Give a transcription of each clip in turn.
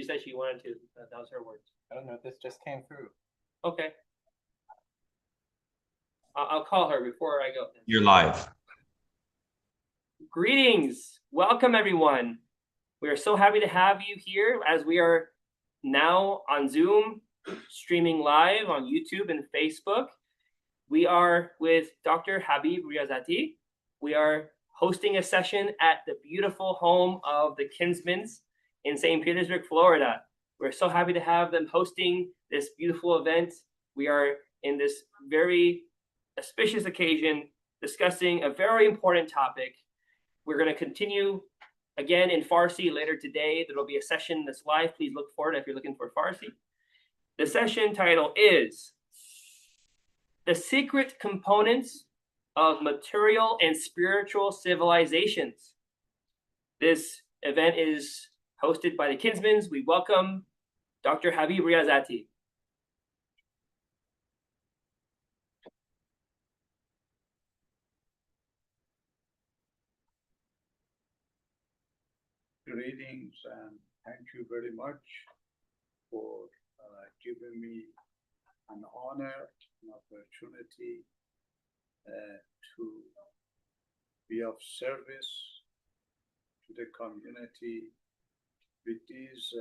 said she wanted to. That was her words. I don't know. This just came through. Okay. I'll call her before I go. You're live. Greetings. Welcome, everyone. We are so happy to have you here as we are now on Zoom, streaming live on YouTube and Facebook. We are with Dr. Habib Riazati. We are hosting a session at the beautiful home of the Kinsmans in St. Petersburg, Florida. We're so happy to have them hosting this beautiful event. We are in this very auspicious occasion discussing a very important topic. We're going to continue again in Farsi later today. There will be a session that's live. Please look for it if you're looking for Farsi. The session title is The Secret Components of Material and Spiritual Civilizations. This event is hosted by the Kinsmans. We welcome Dr. Habib Riazati. Greetings and thank you very much for giving me an honor, an opportunity to be of service to the community with this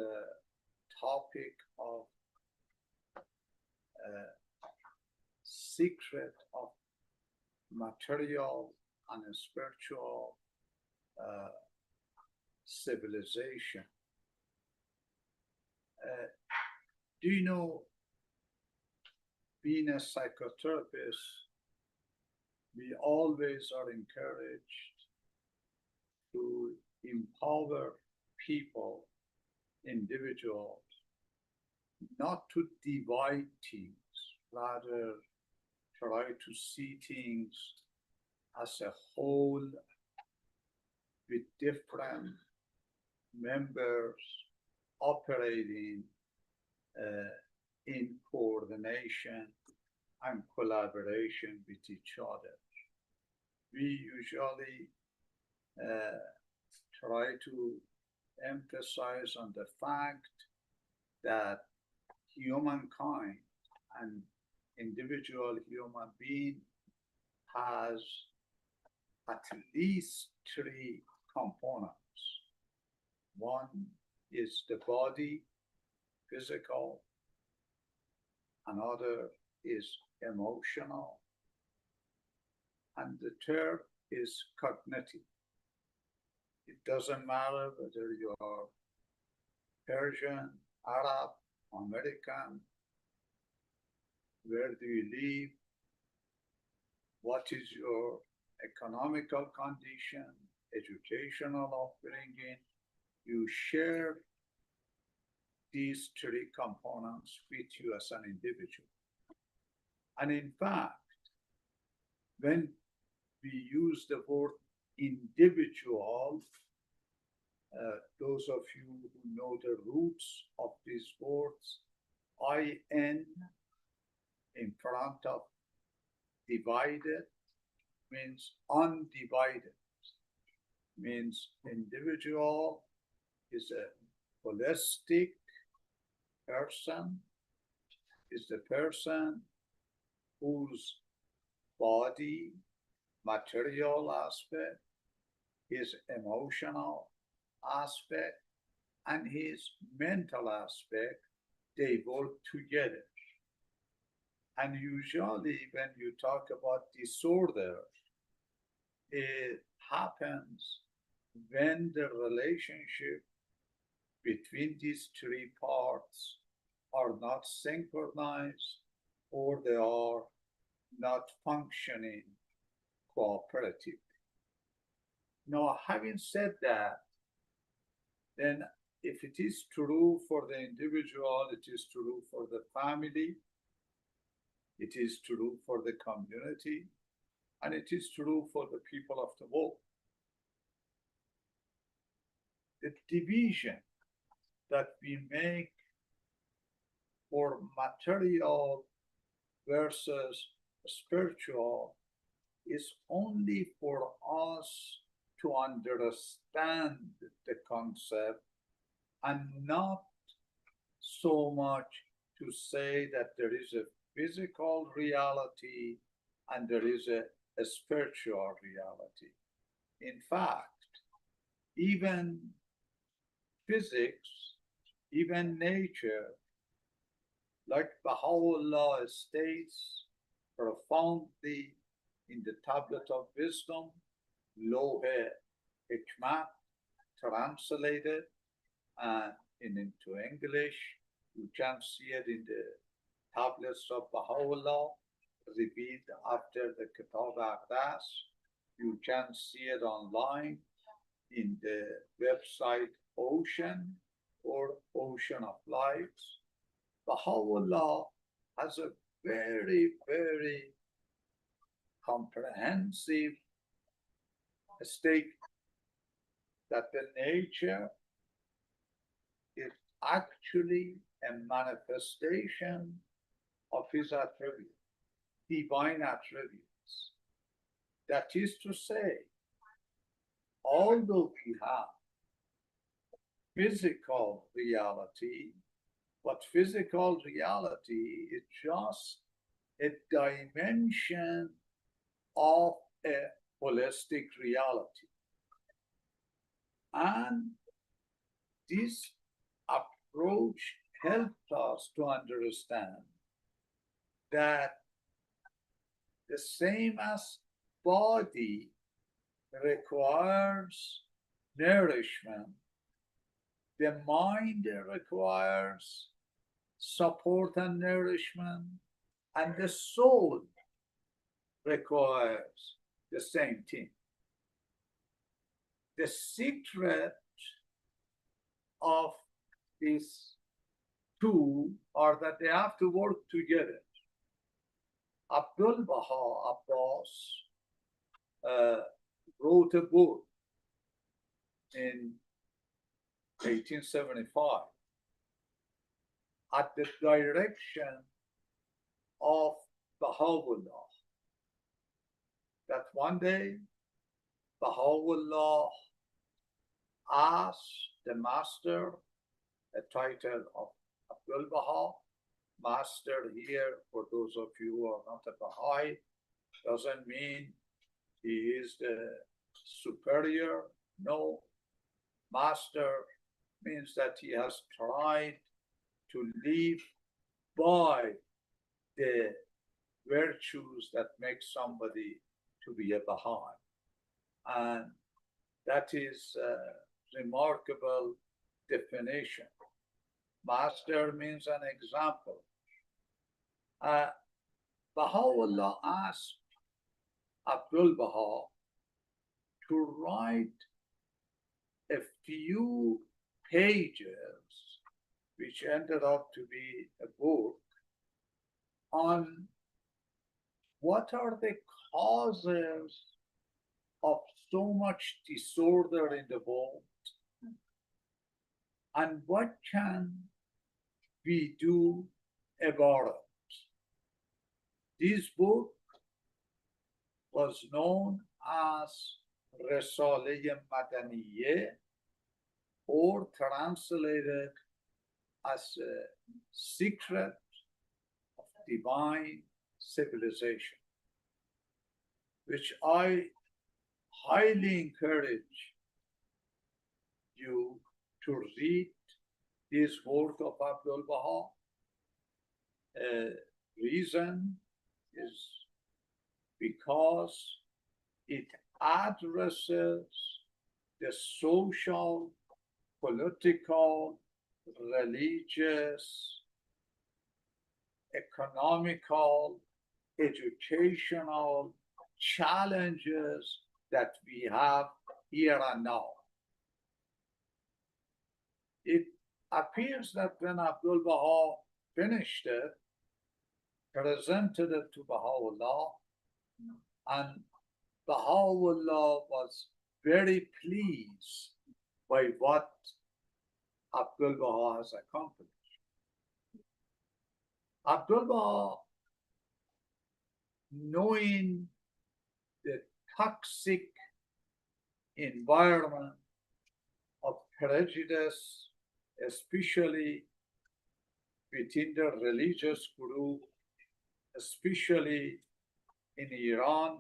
topic of secret of material and spiritual civilization. Do you know, being a psychotherapist, we always are encouraged to empower people, individuals, not to divide things, rather try to see things as a whole with different members operating in coordination and collaboration with each other. We usually try to emphasize on the fact that humankind and individual human being has at least three components. One is the body, physical. Another is emotional. And the third is cognitive. It doesn't matter whether you are Persian, Arab, American, where do you live, what is your economical condition, educational upbringing, you share these three components with you as an individual. And in fact, when we use the word individual, those of you who know the roots of these words, IN in front of divided means undivided, means individual is a holistic person, is the person whose body, material aspect, his emotional aspect, and his mental aspect, they work together. And usually when you talk about disorder, it happens when the relationship between these three parts are not synchronized or they are not functioning cooperatively. Now, having said that, then if it is true for the individual, it is true for the family, it is true for the community, and it is true for the people of the world. The division that we make for material versus spiritual is only for us to understand the concept and not so much to say that there is a physical reality and there is a spiritual reality. In fact, even physics, even nature, like Baha'u'llah states profoundly in the Tablet of Wisdom, Lohe Hikmat, translated and into English. You can see it in the tablets of Baha'u'llah, revealed after the Kitab Aqdas. You can see it online in the website Ocean or Ocean of Lights. Baha'u'llah has a very, very comprehensive statement that the nature is actually a manifestation of his attributes, divine attributes. That is to say, although we have physical reality, but physical reality is just a dimension of a holistic reality. And this approach helped us to understand that the same as body requires nourishment, the mind requires support and nourishment, and the soul requires the same thing. The secret of these two are that they have to work together. Abdul Baha Abbas wrote a book in 1875 at the direction of Baha'u'llah, that one day Baha'u'llah asked the master, a title of Abdul Baha. Master here, for those of you who are not a Baha'i, doesn't mean he is the superior. No, master means that he has tried to live by the virtues that make somebody to be a Baha'i. And that is a remarkable definition. Master means an example. Baha'u'llah asked Abdul Baha to write a few pages, which ended up to be a book, on what are the causes of so much disorder in the world and what can we do about it. This book was known as Risale Madaniye, or translated as a secret of divine civilization, which I highly encourage you to read this work of Abdul Baha. Reason is because it addresses the social, political, religious, economical, educational challenges that we have here and now. It appears that when Abdul Baha finished it, presented it to Baha'u'llah, and Baha'u'llah was very pleased by what Abdul Baha has accomplished. Abdul Baha, knowing the toxic environment of prejudice, especially within the religious group, especially in Iran,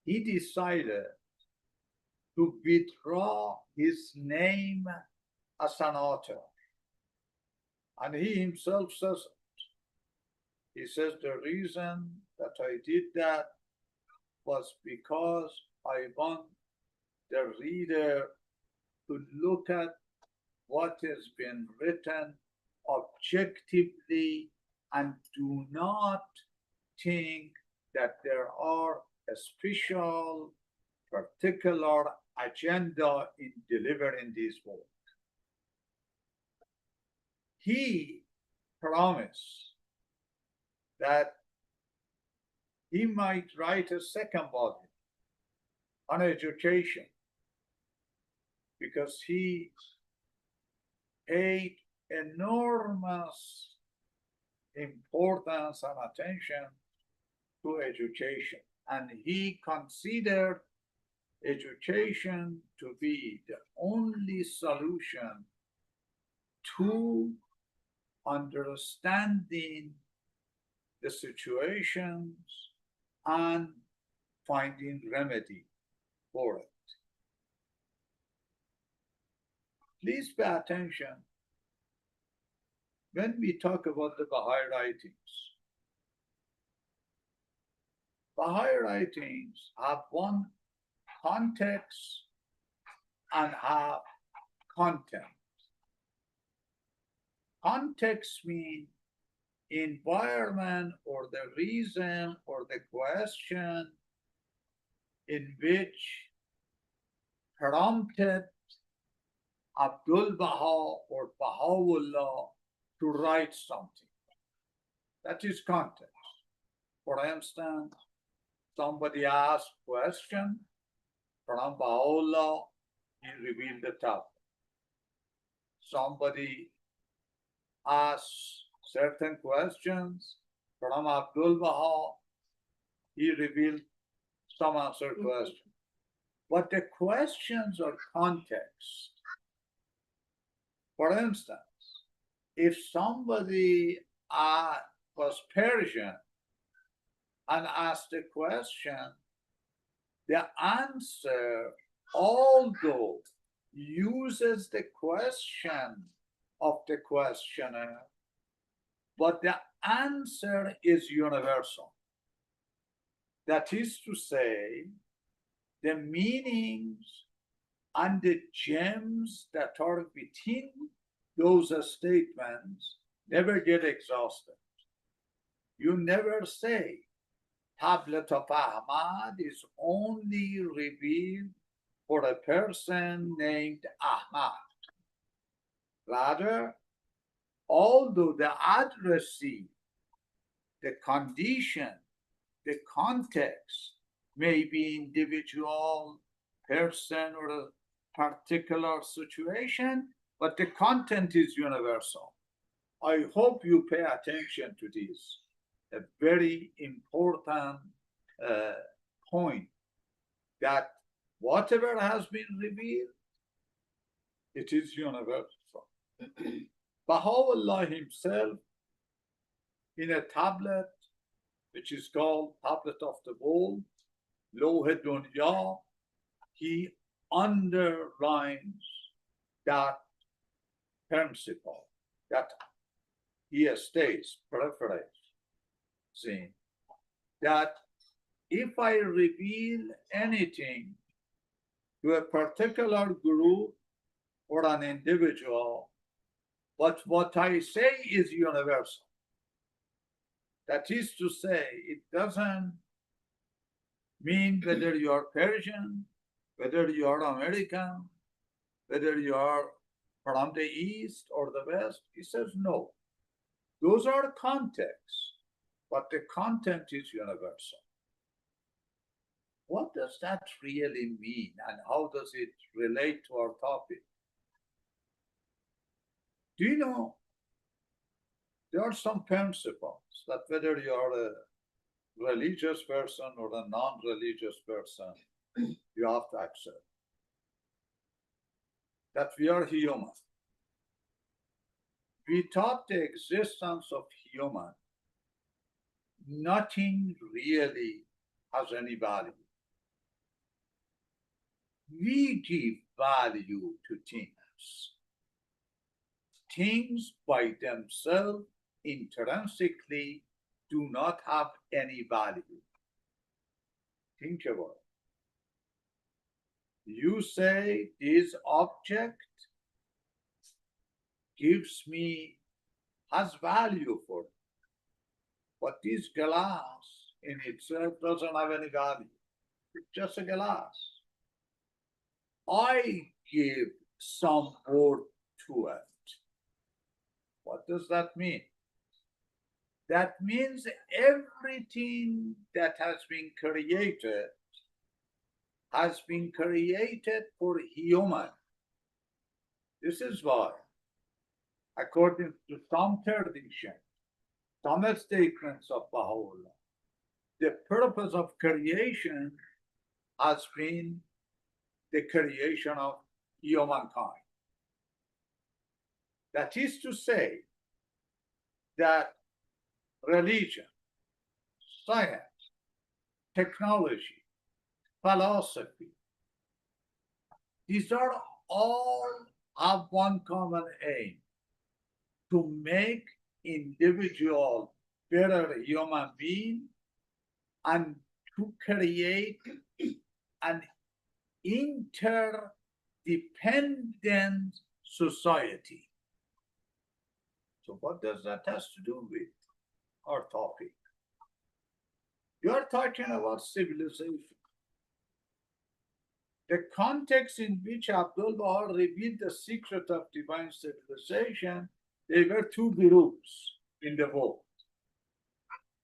he decided to withdraw his name as an author. And he himself says, he says, the reason that I did that was because I want the reader to look at what has been written objectively and do not think that there are a special, particular agenda in delivering this book. He promised that he might write a second volume on education because he paid enormous importance and attention to education. And he considered education to be the only solution to understanding the situations and finding remedy for it. Please pay attention when we talk about the Baha'i writings. Baha'i writings have one context and have content. Context means environment or the reason or the question in which prompted Abdul Baha or Baha'u'llah to write something. That is context. For instance, somebody asked a question from Baha'u'llah, he revealed the tablet. Somebody asked certain questions from Abdul Baha, he revealed some answer questions. But the questions are context. For instance, if somebody was Persian and asked a question, the answer, although uses the question of the questioner, but the answer is universal. That is to say, the meanings and the gems that are within those statements never get exhausted. You never say, Tablet of Ahmad is only revealed for a person named Ahmad. Rather, although the addressee, the condition, the context may be individual, person, or a particular situation, but the content is universal. I hope you pay attention to this, a very important point, that whatever has been revealed, it is universal. Baha'u'llah himself, in a tablet, which is called Tablet of the World, Lawh Dunya, he underlines that principle, that he states, saying that if I reveal anything to a particular group or an individual, but what I say is universal. That is to say, it doesn't mean whether you are Persian, whether you are American, whether you are from the East or the West. He says no. Those are contexts, but the content is universal. What does that really mean, and how does it relate to our topic? Do you know, there are some principles that whether you are a religious person or a non-religious person, you have to accept. That we are human. without the existence of human, nothing really has any value. We give value to things. Things by themselves intrinsically do not have any value. Think about it. You say this object has value for it, but this glass in itself doesn't have any value. It's just a glass. I give some worth to it. What does that mean? That means everything that has been created for human. This is why, according to some tradition, some statements of Baha'u'llah, the purpose of creation has been the creation of humankind. That is to say that religion, science, technology, philosophy, these are all have one common aim: to make individual better human being and to create an interdependent society. So what does that have to do with our topic? You are talking about civilization. The context in which Abdul Baha revealed the secret of divine civilization, there were two groups in the world,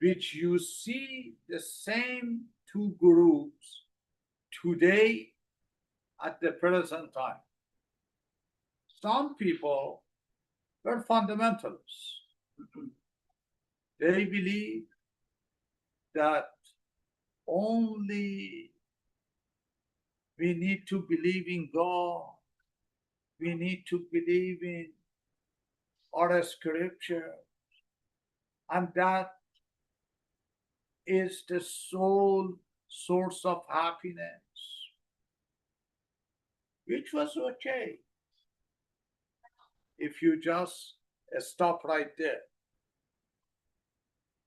which you see the same two groups today at the present time. Some people were fundamentalists. They believe that only we need to believe in God, we need to believe in our scripture, and that is the sole source of happiness, which was okay if you just stop right there.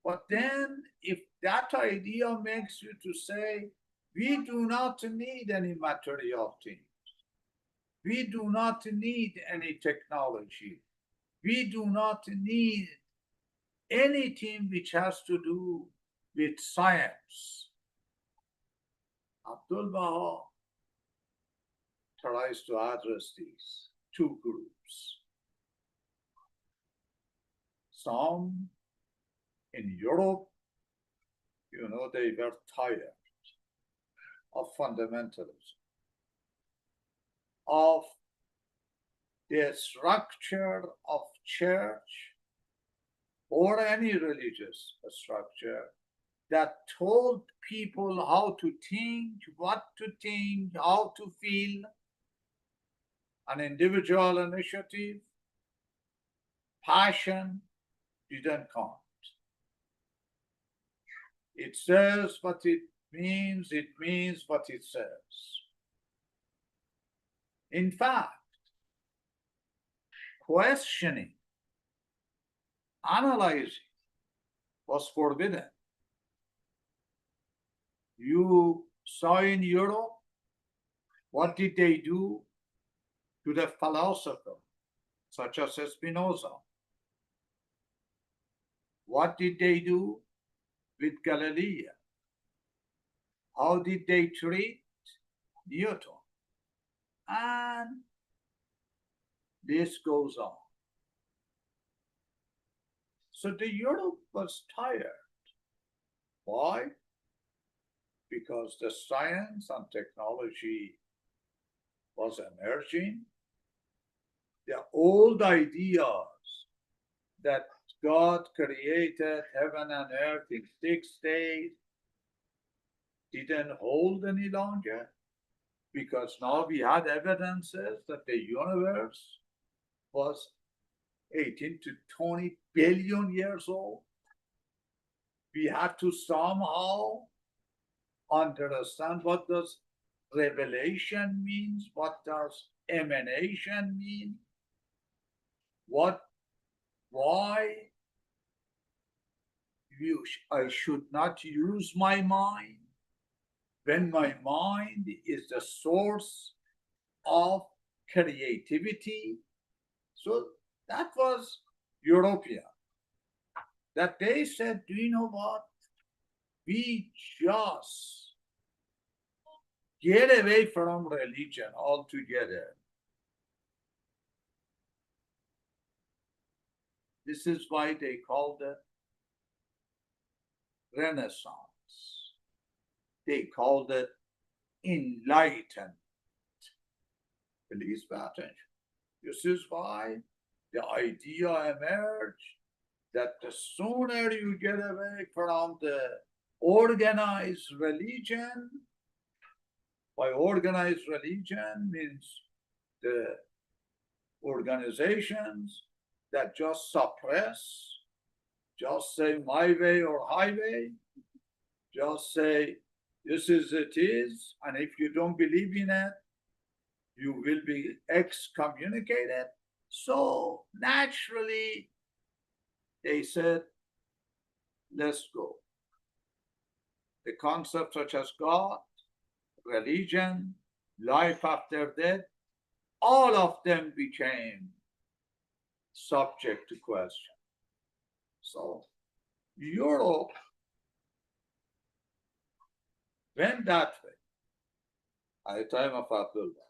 But then, if that idea makes you to say, we do not need any material things, we do not need any technology, we do not need anything which has to do with science, Abdul Baha tries to address these two groups. Some in Europe, they were tired of fundamentalism, of the structure of church or any religious structure that told people how to think, what to think, how to feel. An individual initiative, passion didn't count. It says what it means what it says. In fact, questioning, analyzing was forbidden. You saw in Europe, what did they do to the philosopher, such as Spinoza? What did they do with Galileo? How did they treat Newton? And this goes on. So the Europe was tired. Why? Because the science and technology was emerging. The old ideas that God created heaven and earth in 6 days didn't hold any longer, because now we had evidences that the universe was 18 to 20 billion years old. We had to somehow understand what does revelation means, what does emanation mean, why I should not use my mind when my mind is the source of creativity. So that was European. That they said, do you know what? We just get away from religion altogether. This is why they called it Renaissance. They called it enlightenment. Please pay attention. This is why the idea emerged that the sooner you get away from the organized religion, by organized religion means the organizations that just suppress, just say my way or highway, just say this is it is, and if you don't believe in it, you will be excommunicated. So naturally, they said, let's go. The concepts such as God, religion, life after death, all of them became subject to question. So Europe went that way at the time of Abdullah.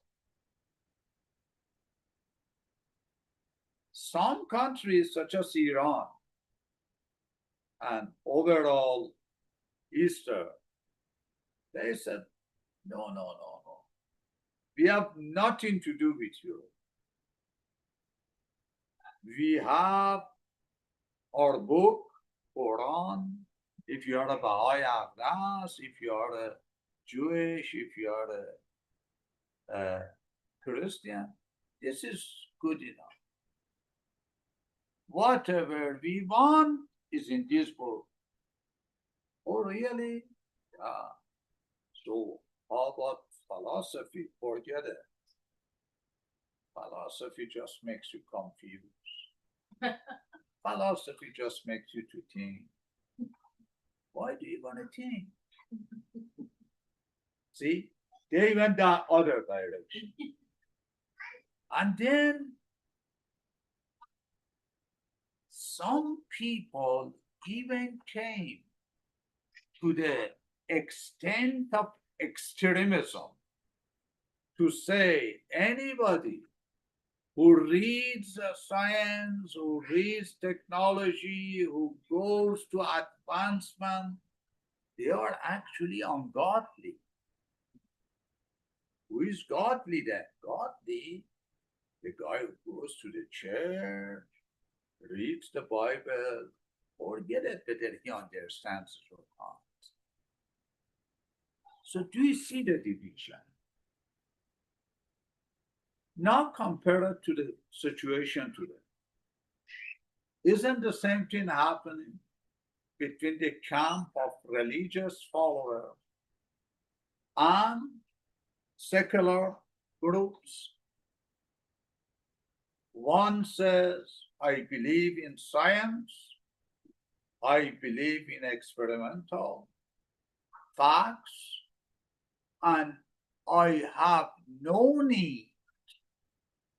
Some countries such as Iran and overall Eastern, they said, no. We have nothing to do with you. We have our book, Quran. If you are a Baha'i Agnas, if you are a Jewish, if you are a Christian, this is good enough. Whatever we want is in this book. Oh, really? Yeah. So how about philosophy? Forget it. Philosophy just makes you confused. Philosophy just makes you to think. Why do you want to think? See, they went the other direction. And then some people even came to the extent of extremism to say anybody who reads science, who reads technology, who goes to advancement, they are actually ungodly. Who is godly then? Godly, the guy who goes to the church, reads the Bible, forget it whether he understands it or not. So do you see the division? Now compare it to the situation today. Isn't the same thing happening between the camp of religious followers and secular groups? One says, I believe in science, I believe in experimental facts, and I have no need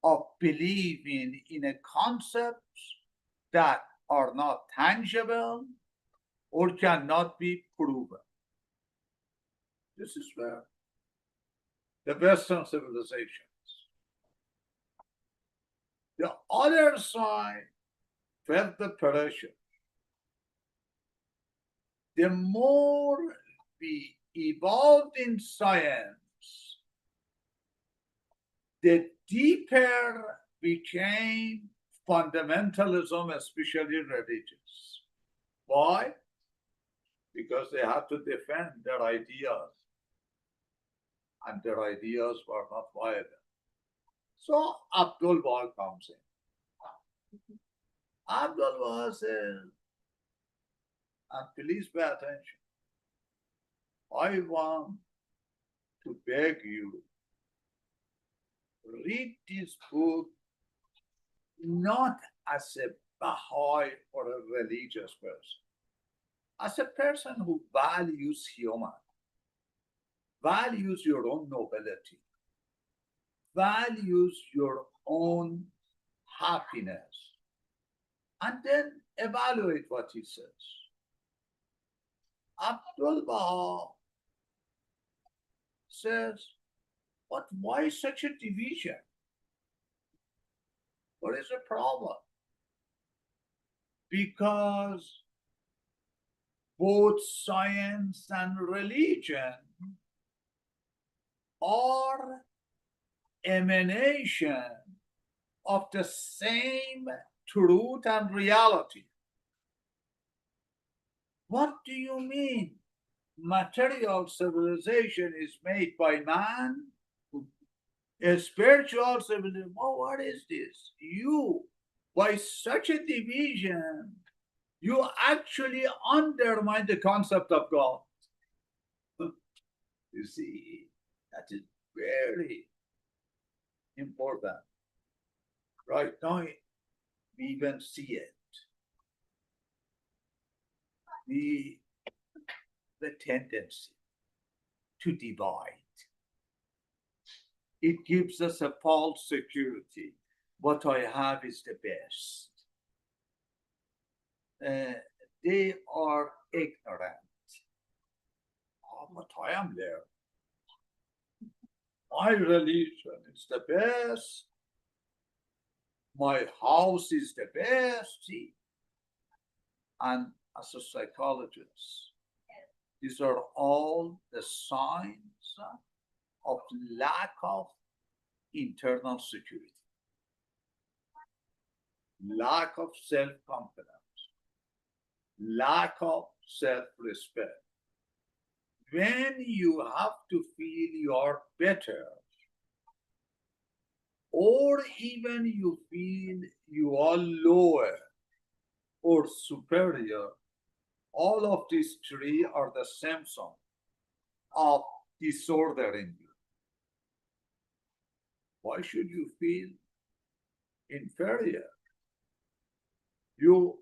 of believing in concepts that are not tangible or cannot be proven. This is where the Western civilizations. The other side felt the pressure. The more we evolved in science, the deeper became fundamentalism, especially religious. Why? Because they had to defend their ideas, and their ideas were not viable. So Abdul Baha comes in. Abdul Wahab says, and please pay attention, I want to beg you, read this book not as a Baha'i or a religious person, as a person who values human, values your own nobility, values your own happiness, and then evaluate what he says. Abdul Baha says, but why such a division? What is the problem? Because both science and religion are emanation of the same truth and reality. What do you mean? Material civilization is made by man. A spiritual civilization. Oh, what is this? You, by such a division, you actually undermine the concept of God. You see, that is very important. Right now, we even see it. The tendency to divide. It gives us a false security. What I have is the best. They are ignorant. Oh, but I am there. My religion is the best. My house is the best. See? And as a psychologist, these are all the signs of lack of internal security, lack of self-confidence, lack of self-respect. When you have to feel you are better, or even you feel you are lower or superior, all of these three are the symptom of disorder in you. Why should you feel inferior? You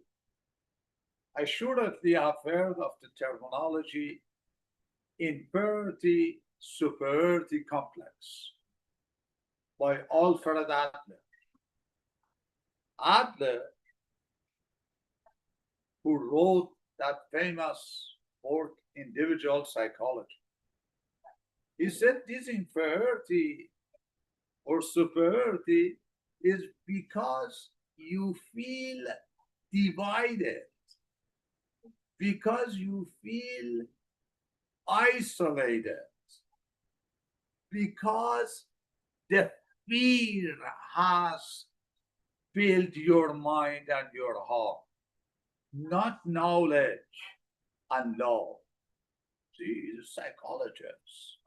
assuredly have heard of the terminology inferiority superiority complex by Alfred Adler. Adler, who wrote that famous work, Individual Psychology, he said this inferiority or superiority is because you feel divided, because you feel isolated, because the fear has filled your mind and your heart, not knowledge and love. See, he's a psychologist.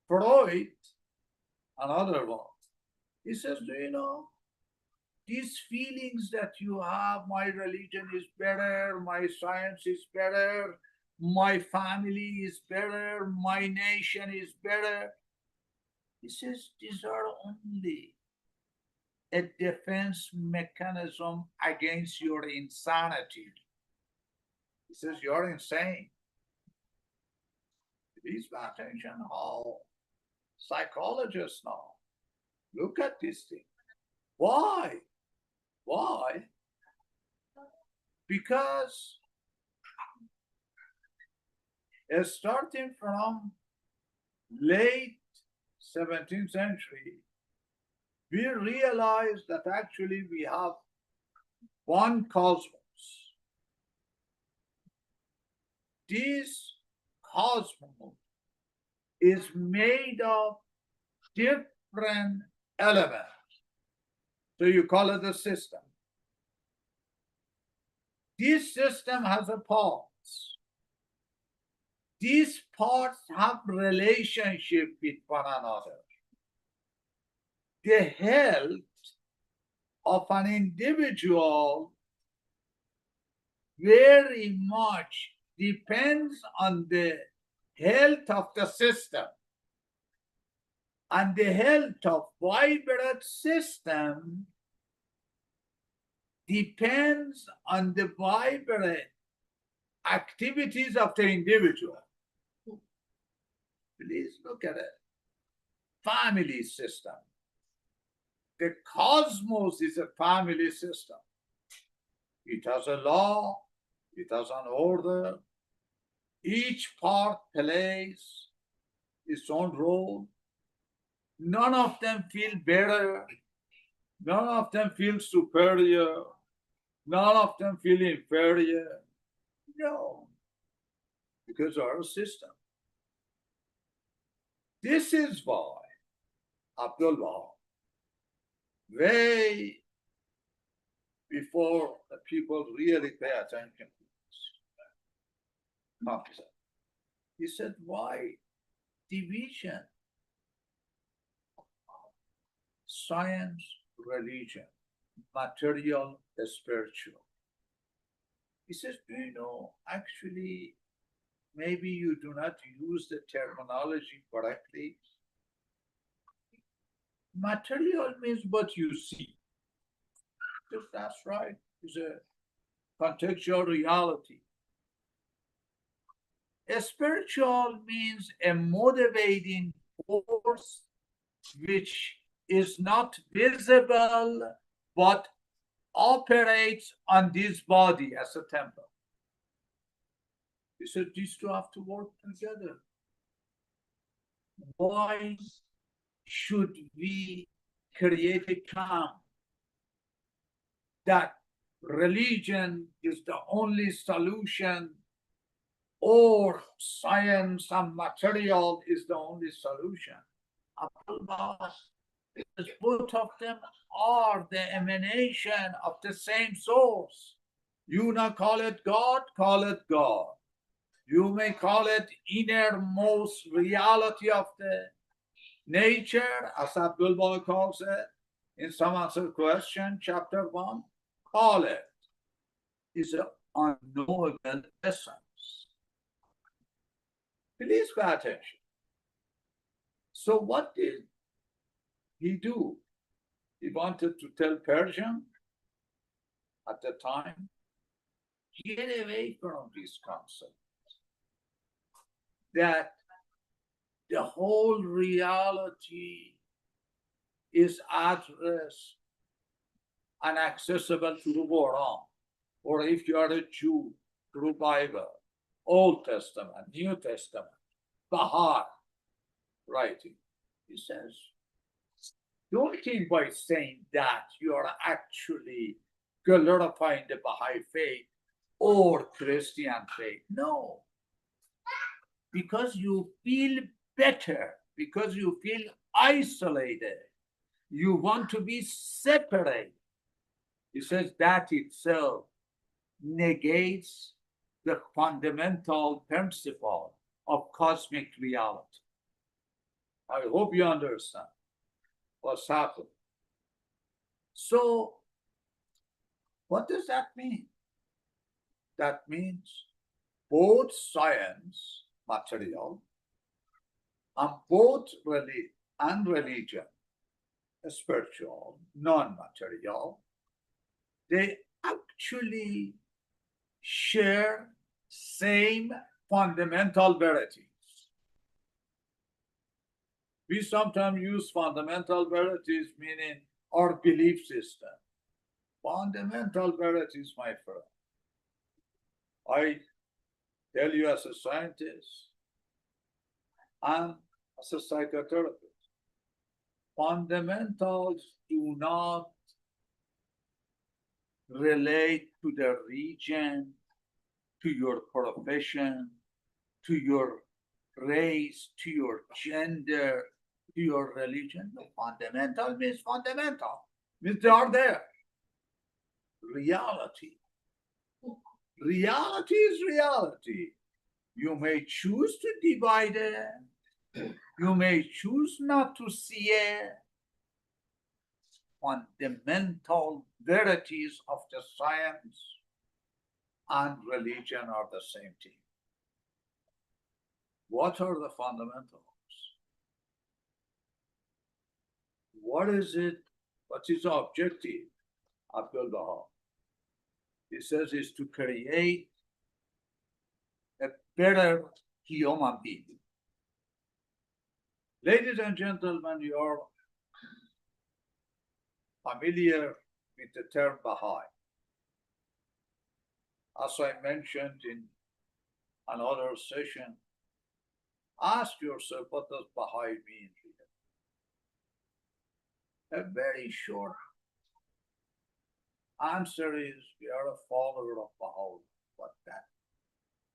Freud, another one, he says, do you know, these feelings that you have, my religion is better, my science is better, my family is better, my nation is better. He says these are only a defense mechanism against your insanity. He says you're insane. Please pay attention how psychologists now look at this thing. Why? Why? Because starting from late 17th century, we realized that actually we have one cosmos. This cosmos is made of different elements. So you call it a system. This system has a parts. These parts have relationship with one another. The health of an individual very much depends on the health of the system. And the health of vibrant system depends on the vibrant activities of the individual. Please look at it. Family system. The cosmos is a family system. It has a law, it has an order. Each part plays its own role. None of them feel better. None of them feel superior. None of them feel inferior. No, because our system. This is why Abdul Baha, way before the people really pay attention to this concept, he said, why division? Science, religion, material, spiritual. He says, do you know, actually, maybe you do not use the terminology correctly. Material means what you see. That's right. It's a contextual reality. A spiritual means a motivating force which is not visible but operates on this body as a temple. He said these two have to work together. Why should we create a camp that religion is the only solution or science and material is the only solution? Because both of them are the emanation of the same source. You not call it God, call it God. You may call it innermost reality of the nature, as Abdul Baha calls it, in some answer question, chapter 1. Call it. It's an unknowable essence. Please pay attention. So what did he do? He wanted to tell Persian at the time, get away from this concept that the whole reality is at rest and accessible through Quran, or if you are a Jew, through Bible, Old Testament, New Testament, Baha'i writing. He says, don't think by saying that you are actually glorifying the Baha'i faith or Christian faith. No. Because you feel better, because you feel isolated, you want to be separate. He says that itself negates the fundamental principle of cosmic reality. I hope you understand what's happening. So, what does that mean? That means both science, material, and both religion, spiritual, non-material, they actually share same fundamental verities. We sometimes use fundamental verities, meaning our belief system. Fundamental verities, my friend. I tell you as a scientist and as a psychotherapist, fundamentals do not relate to the region, to your profession, to your race, to your gender, to your religion. No, fundamental means fundamental. Means they are there. Reality. Reality is reality. You may choose to divide it. You may choose not to see it. fundamental verities of the science and religion are the same thing. What are the fundamentals? What is it? What is the objective of Abdul Baha? He says is to create a better human being. Ladies and gentlemen, you are familiar with the term Baha'i. As I mentioned in another session, ask yourself, what does Baha'i mean really? A very short answer is, we are a follower of Baha'i. What that?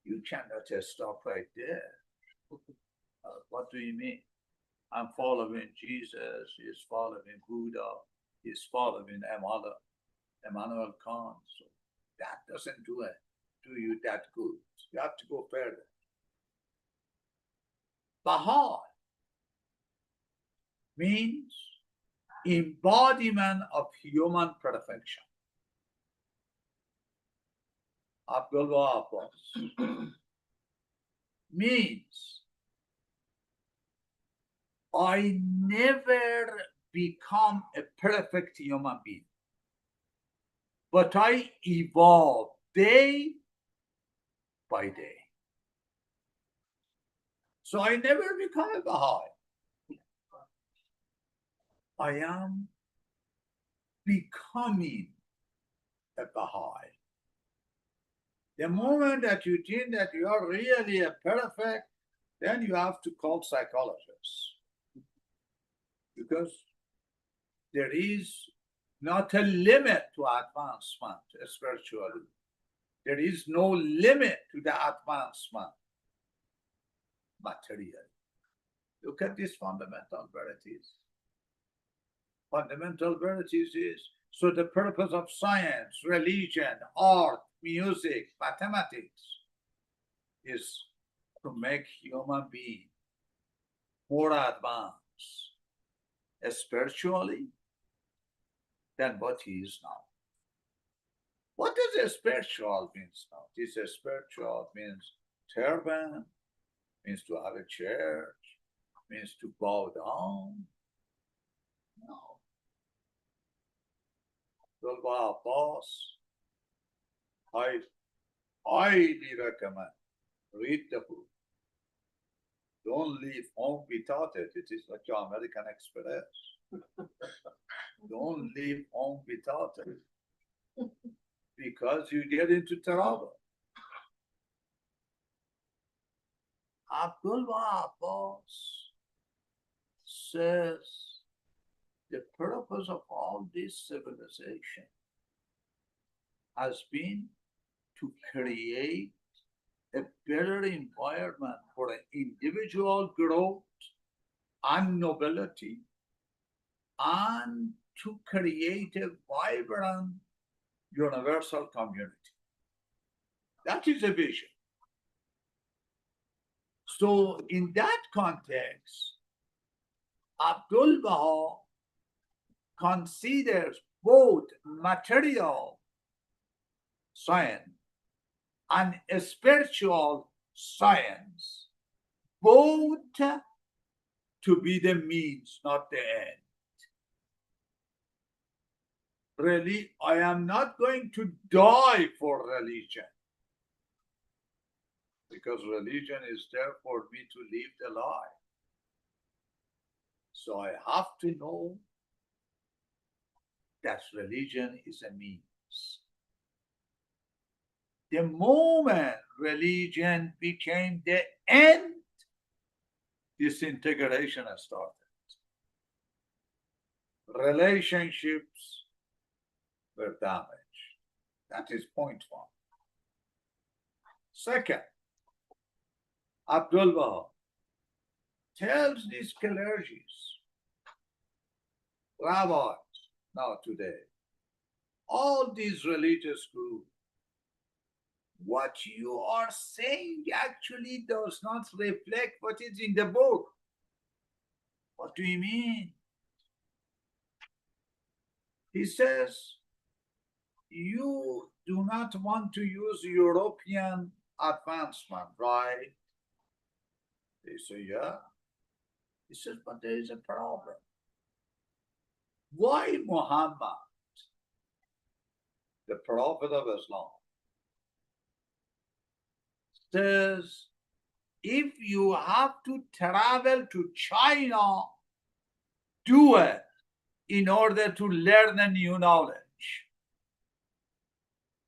You cannot stop right there. What do you mean? I'm following Jesus, he's following Buddha, he's following Immanuel Kant. So that doesn't do you that good. You have to go further. Baha'i means embodiment of human perfection. Abdul Baha means I never become a perfect human being, but I evolve day by day. So I never become a Baha'i. I am becoming a Baha'i. The moment that you think that you are really a perfect, then you have to call psychologists. Because there is not a limit to advancement spiritually. There is no limit to the advancement materially. Look at these fundamental verities. Fundamental verities is, so the purpose of science, religion, art, music, mathematics is to make human being more advanced spiritually than what he is now. What does a spiritual means now? This a spiritual means turban, means to have a church, means to bow down. No. Abdul Abbas, I highly recommend, read the book. Don't leave home without it. It is like your American Express. Don't leave home without it. Because you get into trouble. Abdul Abbas says the purpose of all this civilization has been to create a better environment for individual growth and nobility, and to create a vibrant universal community. That is a vision. So in that context, Abdul Baha considers both material science and spiritual science both to be the means, not the end. Really, I am not going to die for religion, because religion is there for me to live the life. So I have to know that religion is a means. The moment religion became the end, disintegration started. Relationships were damaged. That is point one. Second, Abdul Baha tells these clergies, rabbis, now today, all these religious groups, what you are saying actually does not reflect what is in the book. What do you mean? He says, you do not want to use European advancement, right? They say, yeah. He says, but there is a problem. Why Muhammad, the Prophet of Islam, says, if you have to travel to China, do it in order to learn a new knowledge.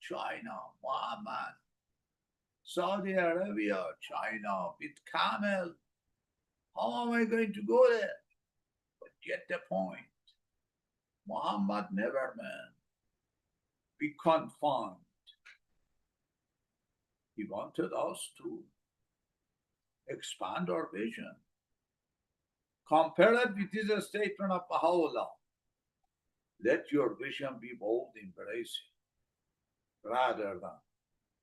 China, Muhammad, Saudi Arabia, China, with camel. How am I going to go there? But get the point. Muhammad never meant be confined. He wanted us to expand our vision. Compare it with this statement of Baha'u'llah. Let your vision be bold, embrace it, rather than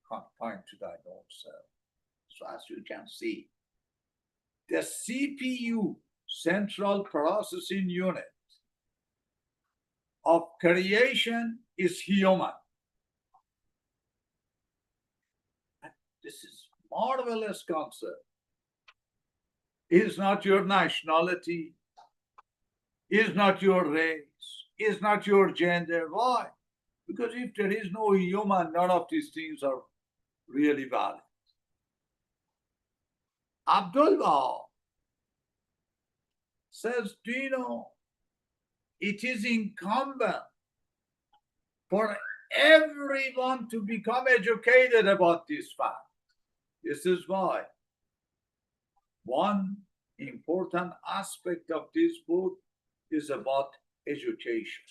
confined to thine own self. So as you can see, the CPU, central processing unit of creation, is human. This is marvelous concept. Is not your nationality, is not your race, is not your gender. Why? Because if there is no human, none of these things are really valid. Abdul Baha says, do you know, it is incumbent for everyone to become educated about this fact. This is why one important aspect of this book is about education.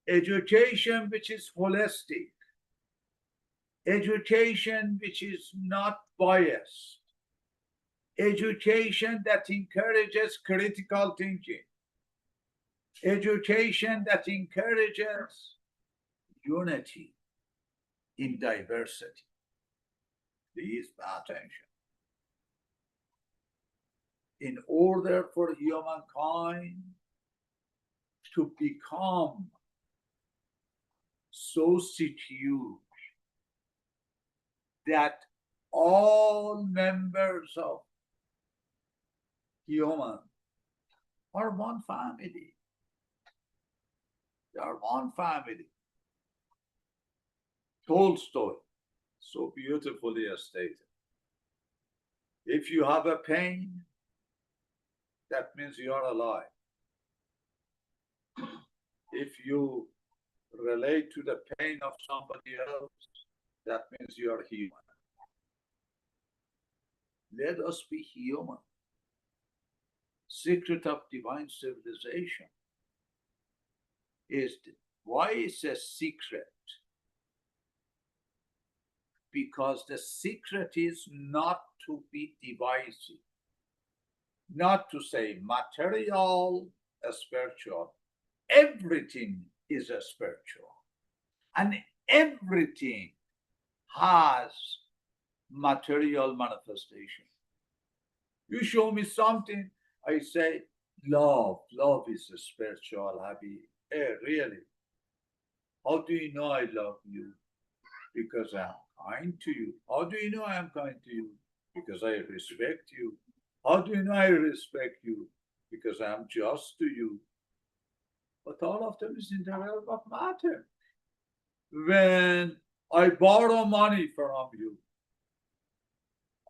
Education which is holistic, education which is not biased, education that encourages critical thinking, education that encourages unity in diversity. Please pay attention. In order for humankind to become so secure that all members of human are one family. They are one family. Tolstoy so beautifully stated. If you have a pain, that means you are alive. If you relate to the pain of somebody else, that means you are human. Let us be human. Secret of divine civilization is why it's a secret? Because the secret is not to be divisive, not to say material, spiritual. Everything is a spiritual, and everything has material manifestation. You show me something, I say, love is a spiritual, Habib. Hey, really? How do you know I love you? Because I'm kind to you. How do you know I'm kind to you? Because I respect you. How do you know I respect you? Because I'm just to you. But all of them is in the realm of matter. When I borrow money from you,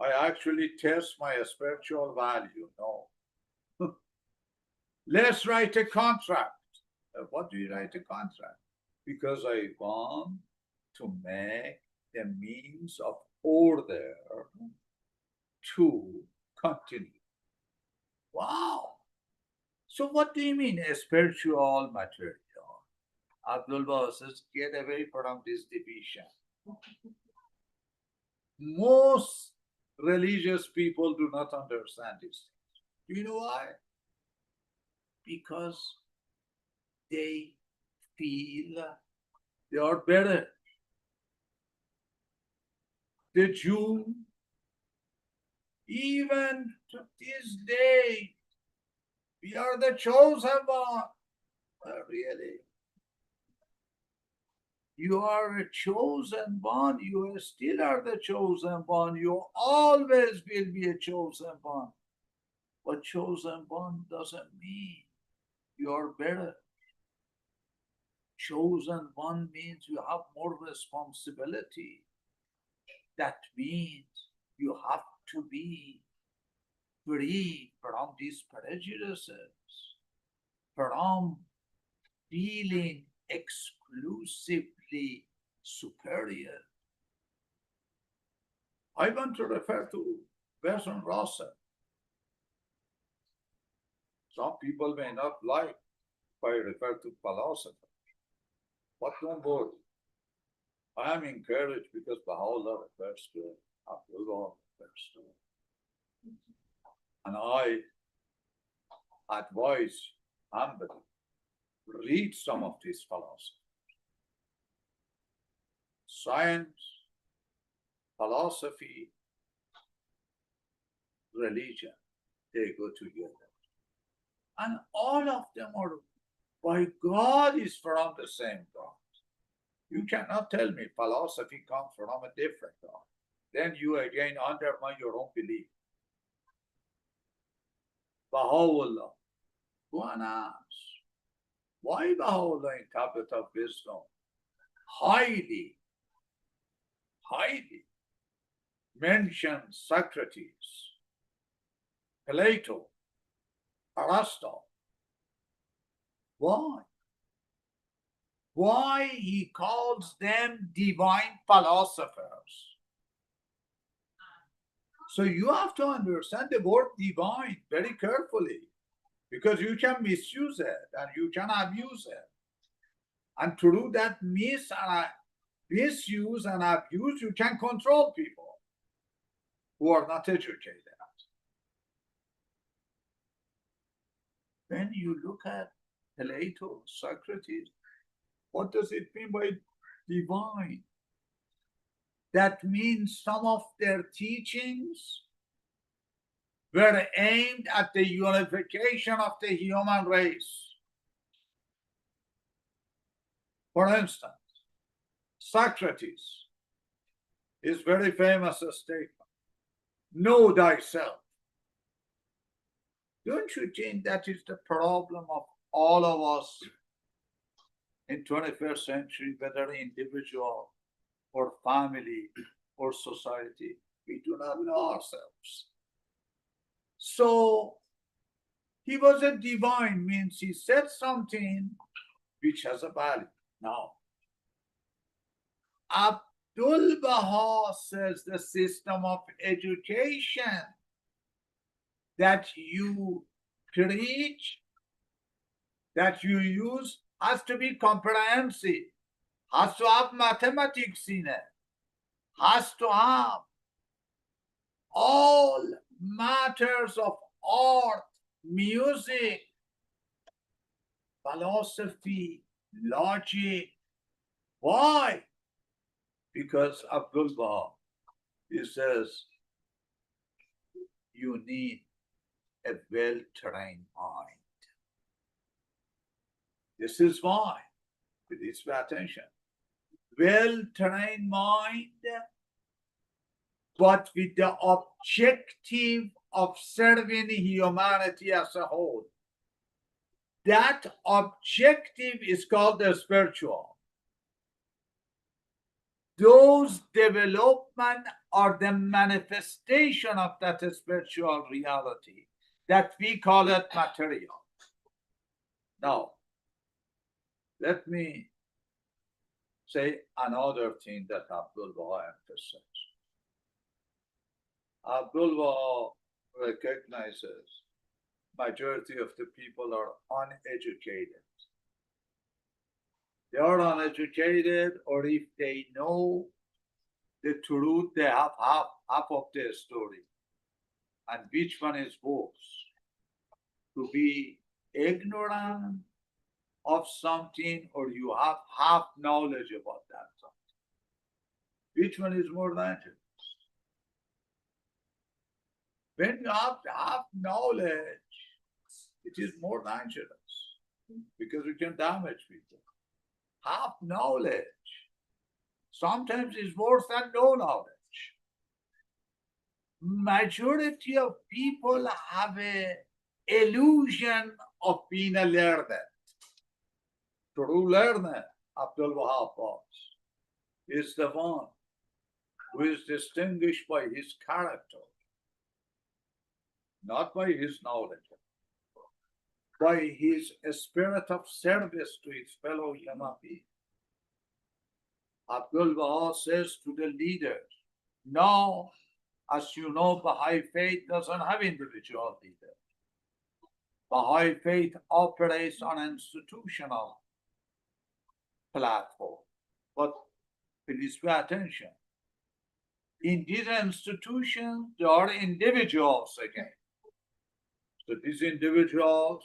I actually test my spiritual value. No. Let's write a contract. What do you write a contract? Because I want to make the means of order to continue. Wow. So what do you mean a spiritual material? Abdul Baha says, get away from this division. Most religious people do not understand this. Do you know why? Because they feel they are better. The Jew, even to this day, we are the chosen one. Really? You are a chosen one. You still are the chosen one. You always will be a chosen one. But chosen one doesn't mean you're better. Chosen one means you have more responsibility. That means you have to be free from these prejudices, from feeling exclusively superior. I want to refer to Bertrand Russell. Some people may not like if I refer to philosopher, but don't worry. I am encouraged because Baha'u'llah refers to it, Abdullah refers to it. And I advise somebody read some of these philosophers. Science, philosophy, religion, they go together. And all of them are, by God, is from the same God. You cannot tell me philosophy comes from a different God. Then you again undermine your own belief. Baha'u'llah, go and ask, why Baha'u'llah in Tablet of Wisdom highly mentions Socrates, Plato, Aristotle? Why? Why he calls them divine philosophers? So you have to understand the word divine very carefully, because you can misuse it and you can abuse it. And through that misuse and abuse, you can control people who are not educated. When you look at Plato, Socrates, what does it mean by divine? That means some of their teachings were aimed at the unification of the human race. For instance, Socrates, his very famous statement, know thyself. Don't you think that is the problem of all of us in 21st century, whether individual or family or society? We do not know ourselves. So he was a divine, means he said something which has a value. Now, Abdul Baha says the system of education that you preach, that you use, has to be comprehensive, has to have mathematics in it, has to have all matters of art, music, philosophy, logic. Why? Because Abdul Baha, he says, you need a well-trained mind. This is why, please pay attention, well-trained mind, but with the objective of serving humanity as a whole. That objective is called the spiritual. Those development are the manifestation of that spiritual reality that we call it material. Now, let me say another thing that Abdul Baha emphasizes. Abdul Baha recognizes majority of the people are uneducated. They are uneducated, or if they know the truth, they have half of the story. And which one is worse? To be ignorant of something, or you have half knowledge about that something. Which one is more dangerous? When you have half knowledge, it is more dangerous. because we can damage people. Have knowledge sometimes is worse than no knowledge. Majority of people have a illusion of being a learner. True learner, Abdul Wahab was, is the one who is distinguished by his character, not by his knowledge, by his spirit of service to his fellow human beings. Abdul Wahab says to the leaders, now, as you know, Baha'i faith doesn't have individual leaders. Baha'i faith operates on an institutional platform. But please pay attention. In these institutions, there are individuals again. So these individuals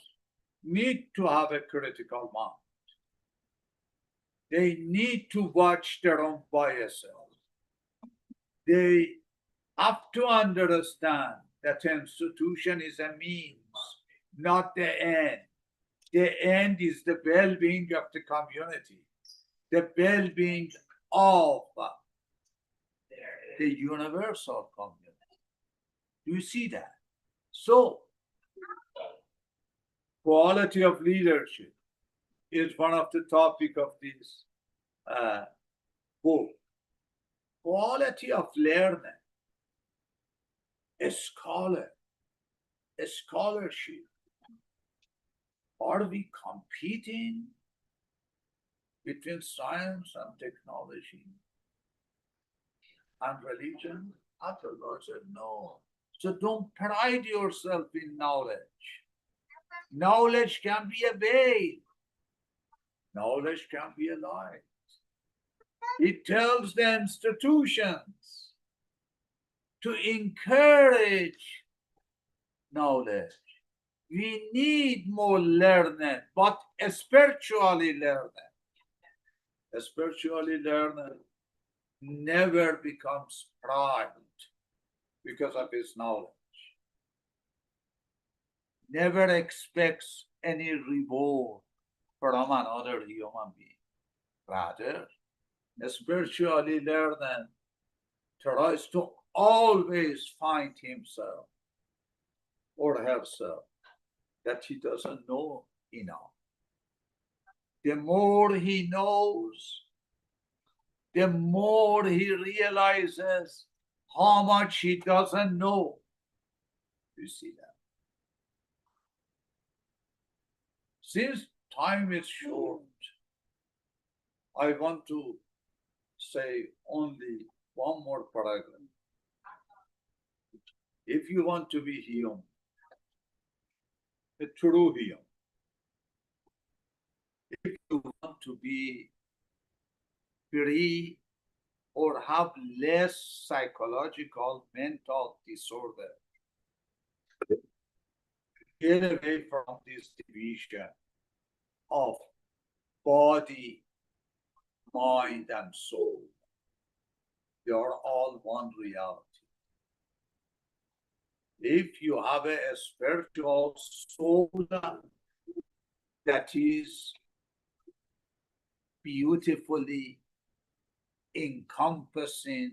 need to have a critical mind. They need to watch their own biases. They have to understand that institution is a means, not the end. The end is the well-being of the community, the well-being of the universal community. Do you see that? So, quality of leadership is one of the topic of this book. Quality of learning, a scholar, a scholarship. Are we competing between science and technology and religion? Abdullah said, no. So don't pride yourself in knowledge. Knowledge can be a veil. Knowledge can be a lie. It tells the institutions to encourage knowledge. We need more learning, but spiritually learning. A spiritually learning never becomes proud because of his knowledge. Never expects any reward from another human being. Rather, a spiritually learning tries to always find himself or herself that he doesn't know enough. The more he knows, the more he realizes how much he doesn't know. You see that? Since time is short, I want to say only one more paragraph. If you want to be human, a true human, if you want to be free or have less psychological mental disorder, get away from this division of body, mind, and soul. They are all one reality. If you have a spiritual soul that is beautifully encompassing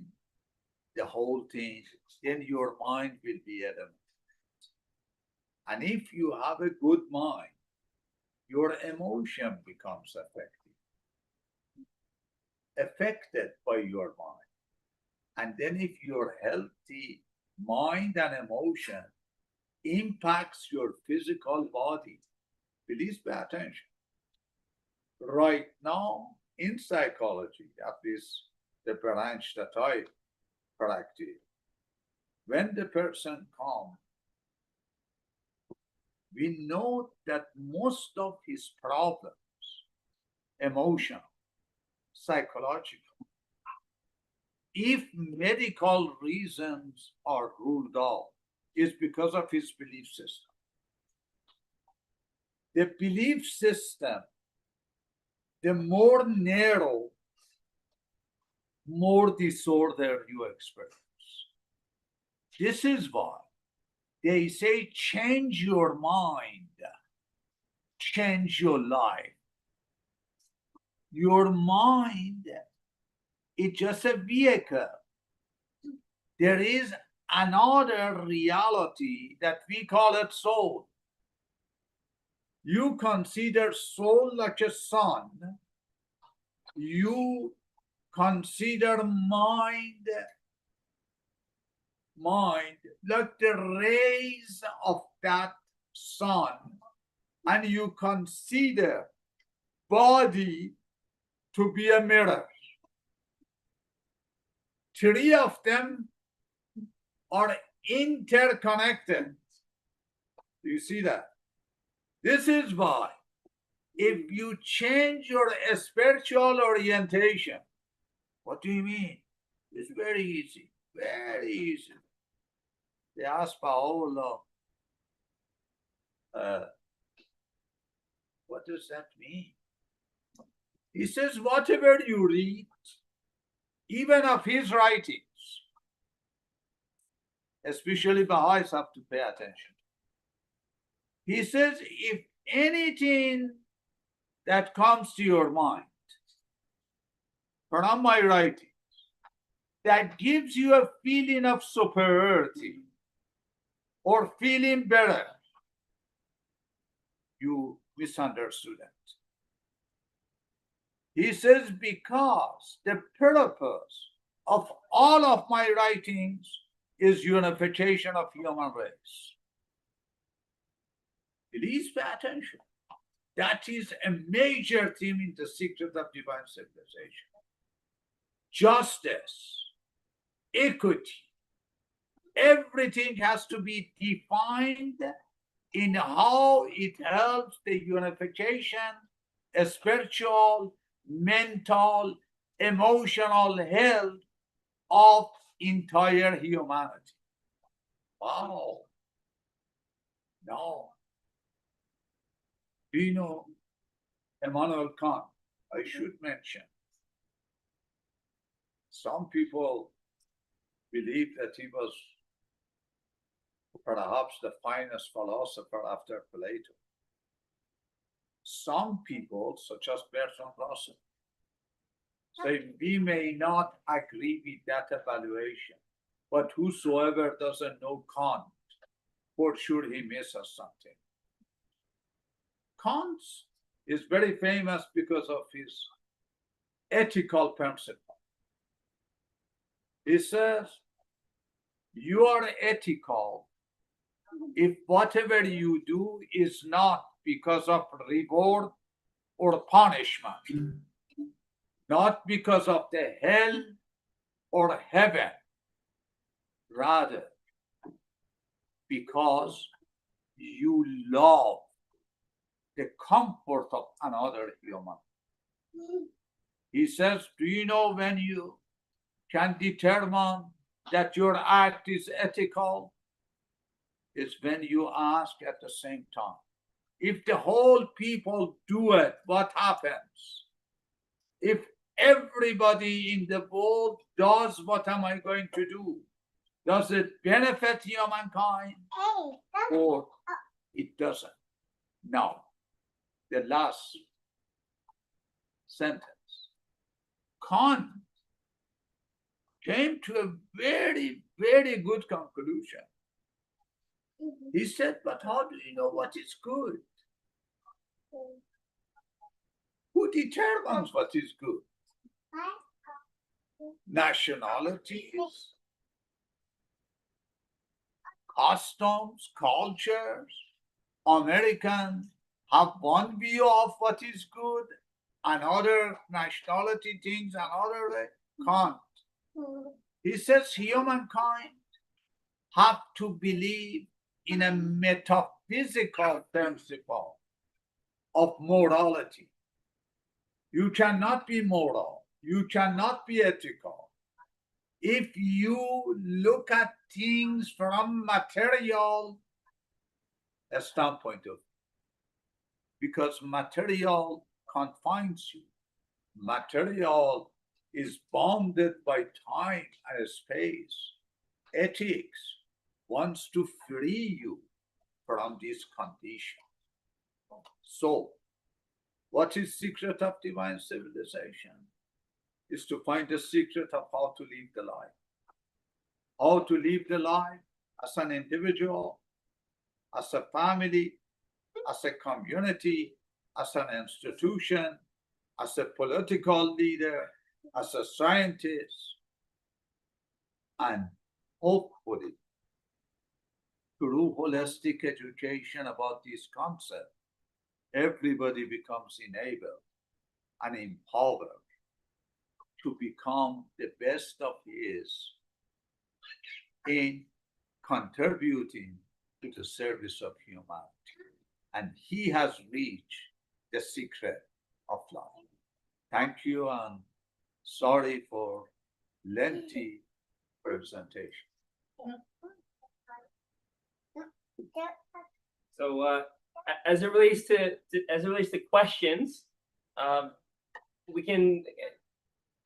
the whole thing, then your mind will be elevated. And if you have a good mind, your emotion becomes affected by your mind. And then if your healthy mind and emotion impacts your physical body, please pay attention. Right now, in psychology, at least the branch that I practice, when the person comes, we know that most of his problems, emotional, psychological, if medical reasons are ruled out, is because of his belief system. The belief system, the more narrow, more disorder you experience. This is why they say change your mind, change your life. Your mind is just a vehicle. There is another reality that we call it soul. You consider soul like a sun. You consider mind like the rays of that sun, and you consider body to be a mirror. Three of them are interconnected. Do you see that? This is why if you change your spiritual orientation, what do you mean? It's very easy, very easy. They ask Paolo, what does that mean? He says, whatever you read, even of his writings, especially Baha'is have to pay attention. He says, if anything that comes to your mind from my writings that gives you a feeling of superiority or feeling better, you misunderstood it. He says, because the purpose of all of my writings is unification of human race. Please pay attention. That is a major theme in the secret of divine civilization. Justice, equity, everything has to be defined in how it helps the unification, spiritual, mental, emotional health of entire humanity. Wow. No. Do you know Immanuel Kant? I should mention. Some people believe that he was perhaps the finest philosopher after Plato. Some people, such as Bertrand Russell, say we may not agree with that evaluation, but whosoever doesn't know Kant, for sure he misses something. Kant is very famous because of his ethical principle. He says, you are ethical if whatever you do is not because of reward or punishment, not because of the hell or heaven, rather because you love the comfort of another human. He says, do you know when you can determine that your act is ethical? Is when you ask at the same time, if the whole people do it, what happens? If everybody in the world does, what am I going to do? Does it benefit humankind or it doesn't? No. The last sentence. Kant came to a very, very good conclusion. He said, but how do you know what is good? Who determines what is good? Nationalities, customs, cultures. Americans have one view of what is good, another nationality thinks another way. Kant. He says humankind have to believe in a metaphysical principle of morality. You cannot be moral. You cannot be ethical if you look at things from material standpoint of view, because material confines you. Material is bounded by time and space. Ethics wants to free you from this condition. So, what is secret of divine civilization? Is to find the secret of how to live the life. How to live the life as an individual, as a family, as a community, as an institution, as a political leader, as a scientist, and hopefully through holistic education about this concept, everybody becomes enabled and empowered to become the best of his in contributing to the service of humanity. And he has reached the secret of life. Thank you, and sorry for lengthy presentation. So as it relates to questions, we can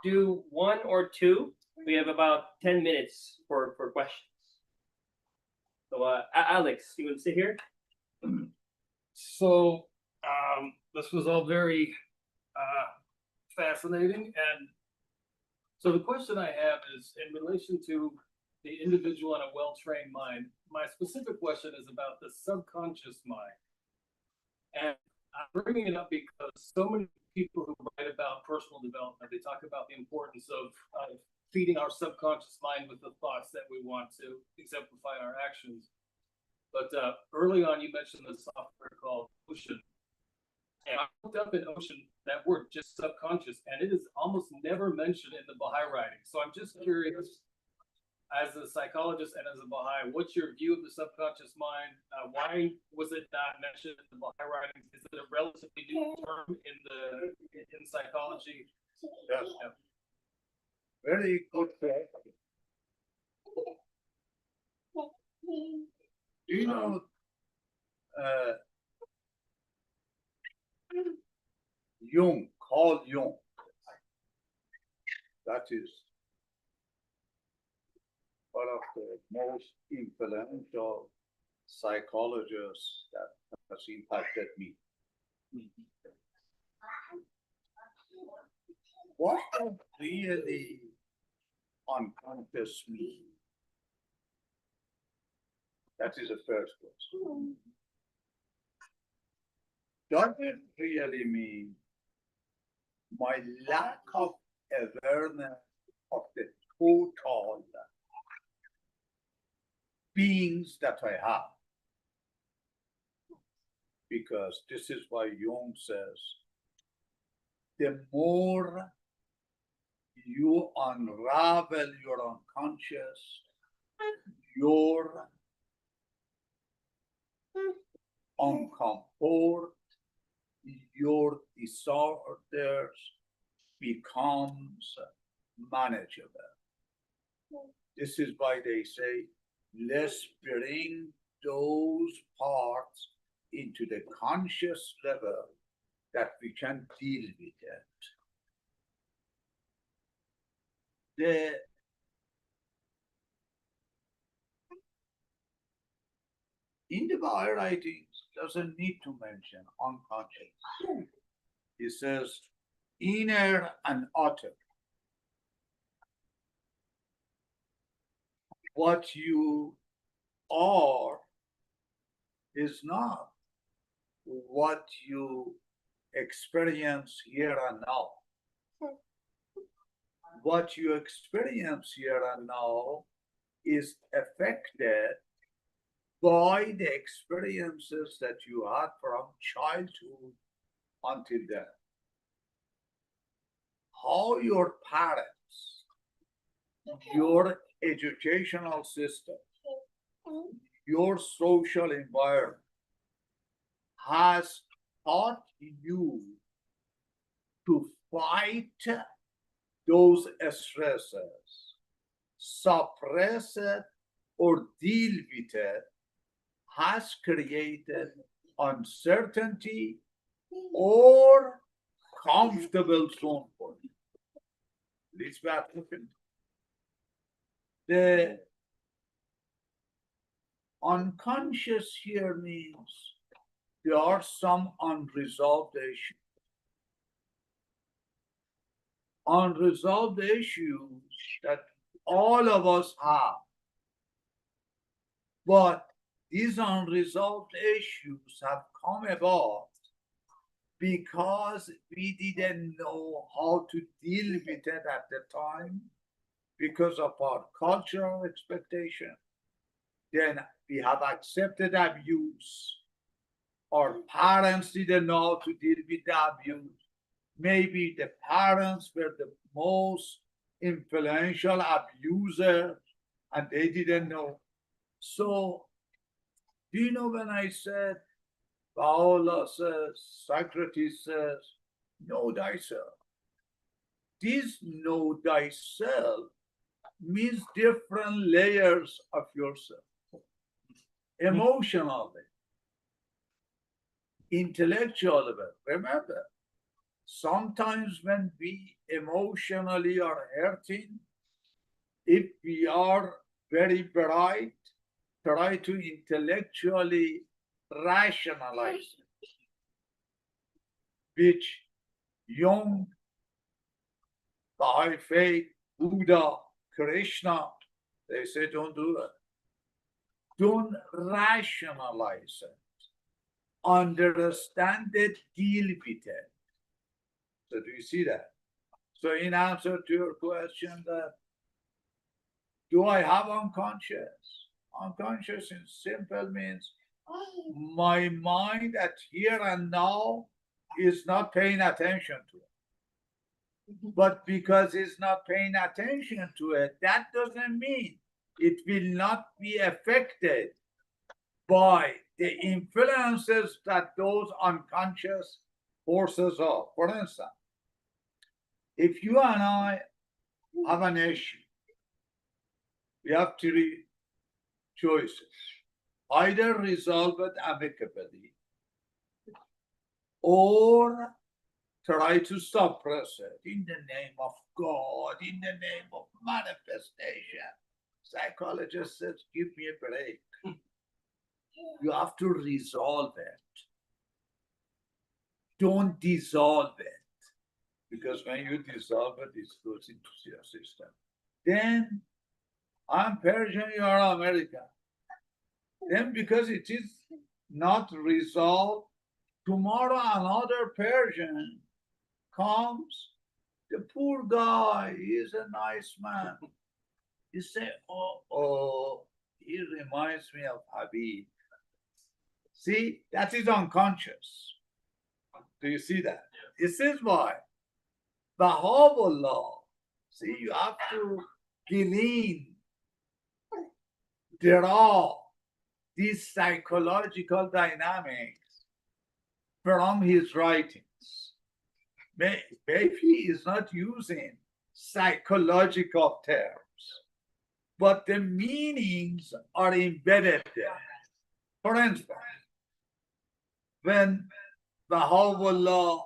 do one or two. We have about 10 minutes for questions. So Alex, you want to sit here? So this was all very fascinating, and so the question I have is in relation to the individual and a well-trained mind. My specific question is about the subconscious mind, and I'm bringing it up because so many people who write about personal development, they talk about the importance of feeding our subconscious mind with the thoughts that we want to exemplify in our actions. But early on, you mentioned the software called Ocean. And I looked up in Ocean that word, just subconscious, and it is almost never mentioned in the Baha'i writing. So I'm just curious, as a psychologist and as a Baha'i, what's your view of the subconscious mind? Why was it not mentioned in the Baha'i writing? Is it a relatively new term in psychology? Yes. Very good question. Do you know Jung, Carl Jung? That is one of the most influential psychologists that has impacted me. What does really unconscious mean? That is the first question. Does it really mean my lack of awareness of the total beings that I have? Because this is why Jung says, the more you unravel your unconscious, your uncomfort, your disorders becomes manageable. This is why they say, let's bring those parts into the conscious level that we can deal with it. In the Baha'i writings, doesn't need to mention unconscious. He says inner and outer. What you are is not what you experience here and now. What you experience here and now is affected by the experiences that you had from childhood until then. How your parents, your educational system, your social environment has taught you to fight those stresses, suppress it, or deal with it, has created uncertainty or comfortable zone for you. This bad looking. The unconscious here means there are some unresolved issues. Unresolved issues that all of us have. But these unresolved issues have come about because we didn't know how to deal with it at the time because of our cultural expectation. Then we have accepted abuse. Our parents didn't know how to deal with the abuse. Maybe the parents were the most influential abuser and they didn't know. So, do you know when I said, Paula says, Socrates says, know thyself. This know thyself means different layers of yourself. Emotionally, intellectually, remember, sometimes when we emotionally are hurting, if we are very bright, try to intellectually rationalize it, which young Baha'i faith, Buddha, Krishna, they say don't do that. Don't rationalize it. Understand it, deal with it. So do you see that? So in answer to your question that, do I have unconscious? Unconscious in simple means my mind at here and now is not paying attention to it. But because it's not paying attention to it, that doesn't mean it will not be affected by the influences that those unconscious forces are. For instance, if you and I have an issue, we have three choices. Either resolve it amicably or try to suppress it in the name of God, in the name of manifestation. Psychologist says, give me a break. You have to resolve it. Don't dissolve it. Because when you dissolve it, it goes into your system. Then I'm Persian, you are American. Then because it is not resolved, tomorrow another Persian comes, the poor guy, he is a nice man. You say, oh, he reminds me of Habib. See, that is unconscious. Do you see that? This is why Baha'u'llah, see, you have to glean, draw these psychological dynamics from his writings. Maybe he is not using psychological terms, but the meanings are embedded there. For instance, when Baha'u'llah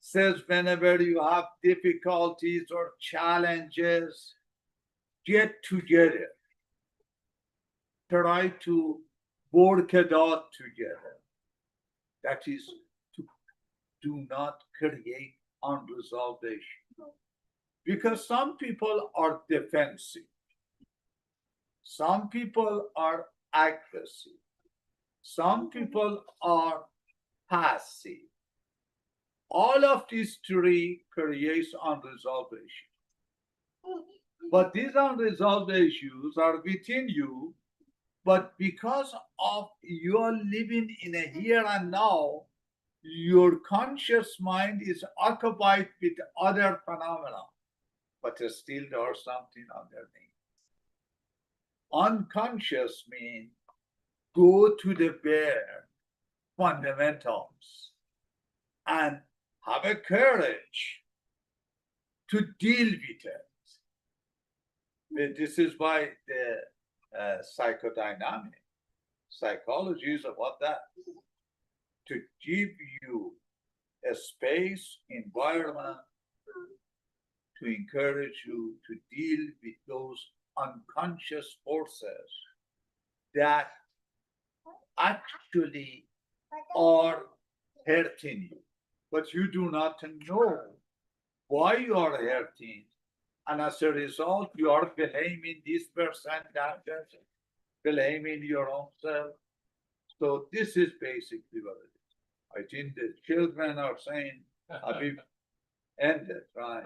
says whenever you have difficulties or challenges, get together. Try to work it out together. That is to do not create unresolved issues. Because some people are defensive. Some people are aggressive. Some people are passive. All of these three creates unresolved issues. But these unresolved issues are within you, but because of your living in a here and now, your conscious mind is occupied with other phenomena, but still there's something underneath. Unconscious means go to the bare fundamentals and have a courage to deal with it. This is why the psychodynamic psychology is about that, to give you a space, environment, to encourage you to deal with those unconscious forces that actually are hurting you, but you do not know why you are hurting. And as a result, you are blaming this person, that person, blaming your own self. So this is basically what it is. I think the children are saying, Habib, end it, right?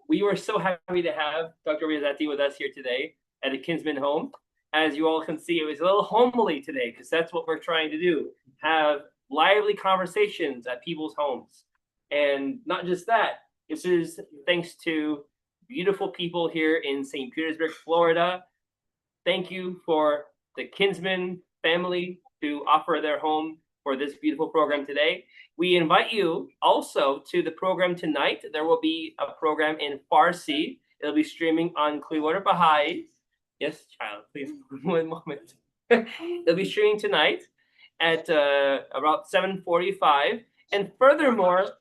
We were so happy to have Dr. Riazati with us here today at the Kinsman home. As you all can see, it was a little homely today because that's what we're trying to do, have lively conversations at people's homes. And not just that, this is thanks to beautiful people here in St. Petersburg, Florida. Thank you for the Kinsman family to offer their home for this beautiful program today. We invite you also to the program tonight. There will be a program in Farsi. It'll be streaming on Clearwater Baha'i. Yes, child, please, one moment. It'll be streaming tonight at about 7:45. And furthermore,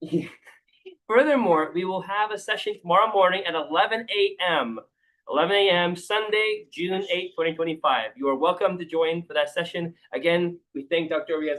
we will have a session tomorrow morning at 11 a.m. 11 a.m. Sunday, June 8, 2025. You are welcome to join for that session. Again, we thank Dr. Riazati.